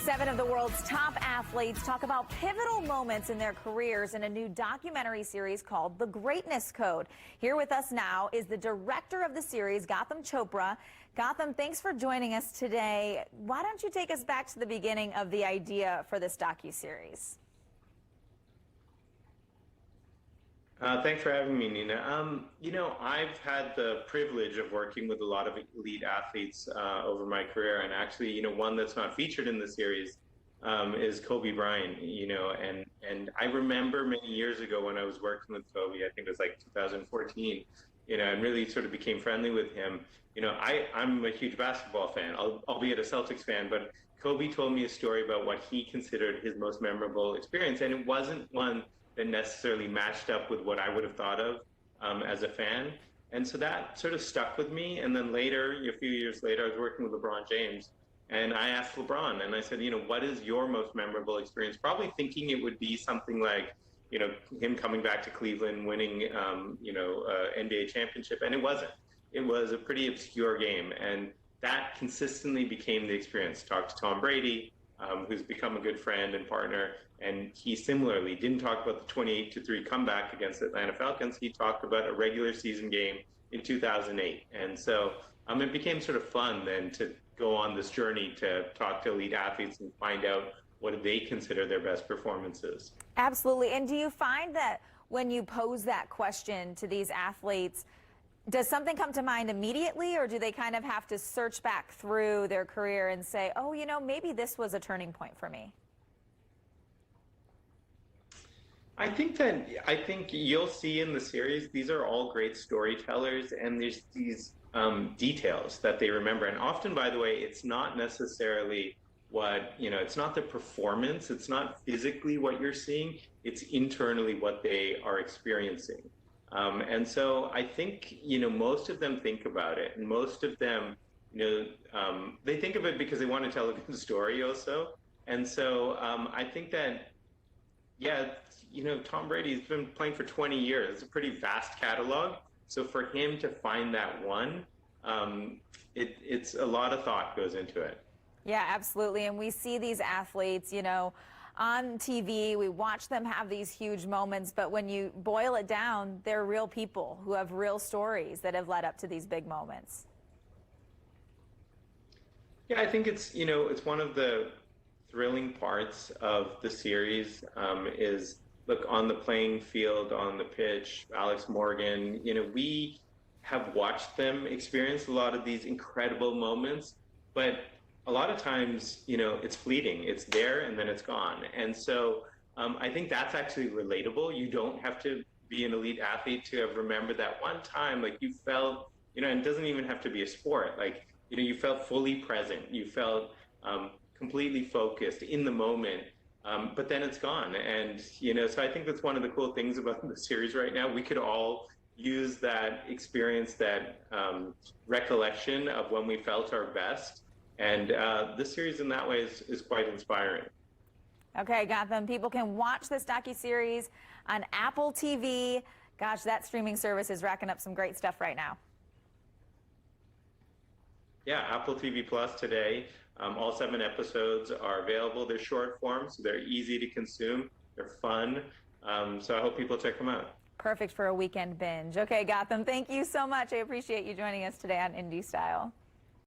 7 of the world's top athletes talk about pivotal moments in their careers in a new documentary series called The Greatness Code. Here with us now is the director of the series, Gautam Chopra. Gautam, thanks for joining us today. Why don't you take us back to the beginning of the idea for this docuseries? Thanks for having me, Nina. I've had the privilege of working with a lot of elite athletes over my career, and actually, one that's not featured in the series is Kobe Bryant. And I remember many years ago when I was working with Kobe, I think it was like 2014. And really sort of became friendly with him. I'm a huge basketball fan, albeit a Celtics fan, but Kobe told me a story about what he considered his most memorable experience, and it wasn't one that necessarily matched up with what I would have thought of as a fan. And so that sort of stuck with me. And then later, a few years later, I was working with LeBron James. And I asked LeBron, and I said, what is your most memorable experience? Probably thinking it would be something like, him coming back to Cleveland, winning, NBA championship. And it wasn't. It was a pretty obscure game. And that consistently became the experience. Talked to Tom Brady, who's become a good friend and partner. And he similarly didn't talk about the 28-3 comeback against the Atlanta Falcons. He talked about a regular season game in 2008. And so it became sort of fun then to go on this journey to talk to elite athletes and find out what they consider their best performances. Absolutely. And do you find that when you pose that question to these athletes, does something come to mind immediately, or do they kind of have to search back through their career and say, oh, maybe this was a turning point for me? I think you'll see in the series, these are all great storytellers, and there's these details that they remember. And often, by the way, it's not necessarily it's not the performance, it's not physically what you're seeing, it's internally what they are experiencing. And so I think, most of them think about it, and most of them, they think of it because they want to tell a good story also. And so I think that, yeah, Tom Brady's been playing for 20 years. It's a pretty vast catalog. So for him to find that one, it's a lot of thought goes into it. Yeah, absolutely. And we see these athletes, on TV, we watch them have these huge moments, but when you boil it down, they're real people who have real stories that have led up to these big moments. Yeah, I think it's one of the thrilling parts of the series is, look, on the playing field, on the pitch, Alex Morgan, we have watched them experience a lot of these incredible moments, but a lot of times, it's fleeting. It's there and then it's gone. And so I think that's actually relatable. You don't have to be an elite athlete to have remembered that one time, like you felt, and it doesn't even have to be a sport. Like, you felt fully present. You felt completely focused in the moment, but then it's gone. And, so I think that's one of the cool things about the series right now. We could all use that experience, that recollection of when we felt our best. And this series in that way is quite inspiring. Okay, Gautam, people can watch this docuseries on Apple TV. Gosh, that streaming service is racking up some great stuff right now. Yeah, Apple TV Plus today. All 7 episodes are available. They're short form, so they're easy to consume. They're fun. So I hope people check them out. Perfect for a weekend binge. Okay, Gautam, thank you so much. I appreciate you joining us today on Indy Style.